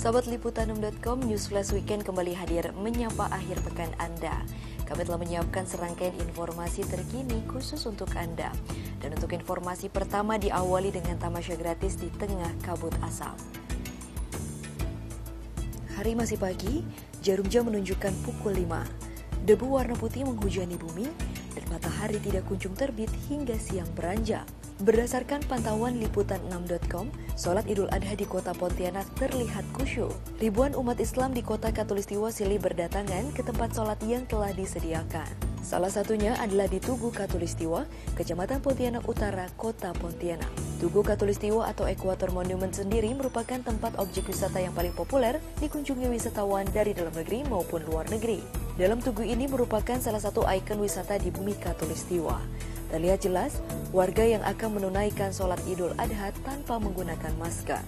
Sahabat Liputan6.com, News Flash Weekend kembali hadir menyapa akhir pekan Anda. Kami telah menyiapkan serangkaian informasi terkini khusus untuk Anda. Dan untuk informasi pertama diawali dengan tamasya gratis di tengah kabut asap. Hari masih pagi, jarum jam menunjukkan pukul 5. Debu warna putih menghujani bumi dan matahari tidak kunjung terbit hingga siang beranjak. Berdasarkan pantauan Liputan6.com, sholat Idul Adha di kota Pontianak terlihat khusyuk. Ribuan umat Islam di kota Khatulistiwa silih berdatangan ke tempat sholat yang telah disediakan. Salah satunya adalah di Tugu Khatulistiwa, Kecamatan Pontianak Utara, Kota Pontianak. Tugu Khatulistiwa atau Equator Monument sendiri merupakan tempat objek wisata yang paling populer dikunjungi wisatawan dari dalam negeri maupun luar negeri. Dalam tugu ini merupakan salah satu ikon wisata di bumi Khatulistiwa. Terlihat jelas warga yang akan menunaikan sholat Idul Adha tanpa menggunakan masker.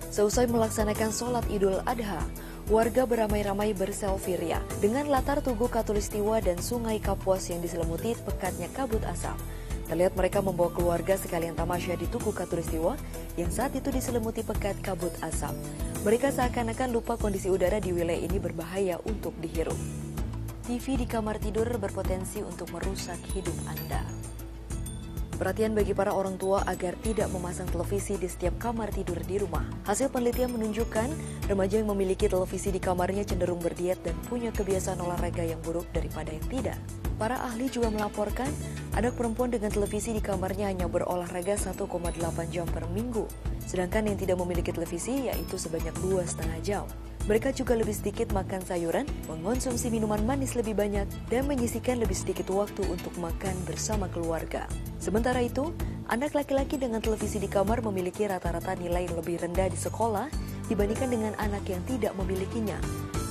Seusai melaksanakan sholat Idul Adha, warga beramai-ramai berselfie ria dengan latar Tugu Khatulistiwa dan Sungai Kapuas yang diselimuti pekatnya kabut asap. Terlihat mereka membawa keluarga sekalian tamasya di Tugu Khatulistiwa yang saat itu diselimuti pekat kabut asap. Mereka seakan-akan lupa kondisi udara di wilayah ini berbahaya untuk dihirup. TV di kamar tidur berpotensi untuk merusak hidup Anda. Perhatian bagi para orang tua agar tidak memasang televisi di setiap kamar tidur di rumah. Hasil penelitian menunjukkan remaja yang memiliki televisi di kamarnya cenderung berdiet dan punya kebiasaan olahraga yang buruk daripada yang tidak. Para ahli juga melaporkan anak perempuan dengan televisi di kamarnya hanya berolahraga 1,8 jam per minggu. Sedangkan yang tidak memiliki televisi yaitu sebanyak 2,5 jam. Mereka juga lebih sedikit makan sayuran, mengonsumsi minuman manis lebih banyak, dan menyisihkan lebih sedikit waktu untuk makan bersama keluarga. Sementara itu, anak laki-laki dengan televisi di kamar memiliki rata-rata nilai yang lebih rendah di sekolah dibandingkan dengan anak yang tidak memilikinya.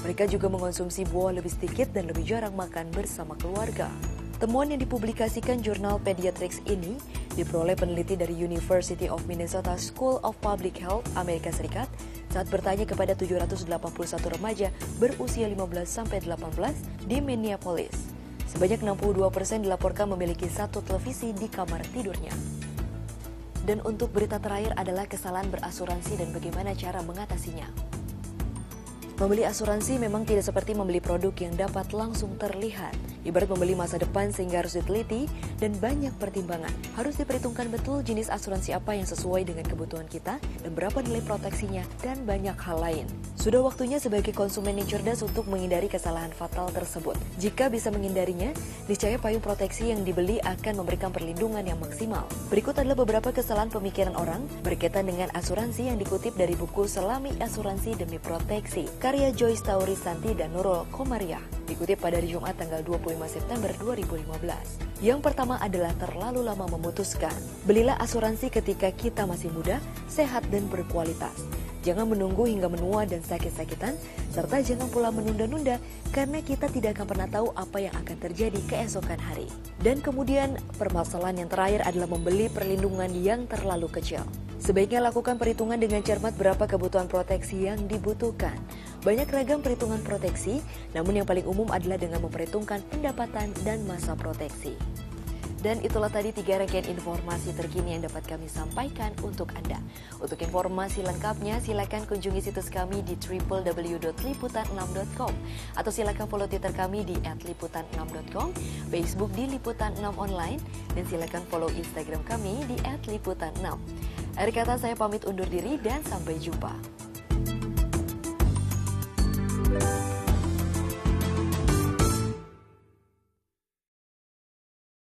Mereka juga mengonsumsi buah lebih sedikit dan lebih jarang makan bersama keluarga. Temuan yang dipublikasikan jurnal Pediatrics ini diperoleh peneliti dari University of Minnesota School of Public Health, Amerika Serikat, saat bertanya kepada 781 remaja berusia 15-18 di Minneapolis. Sebanyak 62% dilaporkan memiliki satu televisi di kamar tidurnya. Dan untuk berita terakhir adalah kesalahan berasuransi dan bagaimana cara mengatasinya. Membeli asuransi memang tidak seperti membeli produk yang dapat langsung terlihat. Ibarat membeli masa depan sehingga harus diteliti dan banyak pertimbangan. Harus diperhitungkan betul jenis asuransi apa yang sesuai dengan kebutuhan kita dan berapa nilai proteksinya dan banyak hal lain. Sudah waktunya sebagai konsumen yang cerdas untuk menghindari kesalahan fatal tersebut. Jika bisa menghindarinya, niscaya payung proteksi yang dibeli akan memberikan perlindungan yang maksimal. Berikut adalah beberapa kesalahan pemikiran orang berkaitan dengan asuransi yang dikutip dari buku Selami Asuransi Demi Proteksi, karya Joyce Taurisanti dan Nurul Komariah, dikutip pada hari Jumat tanggal 25 September 2015. Yang pertama adalah terlalu lama memutuskan. Belilah asuransi ketika kita masih muda, sehat dan berkualitas. Jangan menunggu hingga menua dan sakit-sakitan, serta jangan pula menunda-nunda karena kita tidak akan pernah tahu apa yang akan terjadi keesokan hari. Dan kemudian permasalahan yang terakhir adalah membeli perlindungan yang terlalu kecil. Sebaiknya lakukan perhitungan dengan cermat berapa kebutuhan proteksi yang dibutuhkan. Banyak ragam perhitungan proteksi, namun yang paling umum adalah dengan memperhitungkan pendapatan dan masa proteksi. Dan itulah tadi 3 rangkaian informasi terkini yang dapat kami sampaikan untuk Anda. Untuk informasi lengkapnya, silakan kunjungi situs kami di www.liputan6.com atau silakan follow Twitter kami di @liputan6.com, Facebook di Liputan6 Online, dan silakan follow Instagram kami di @liputan6. Akhir kata saya pamit undur diri dan sampai jumpa.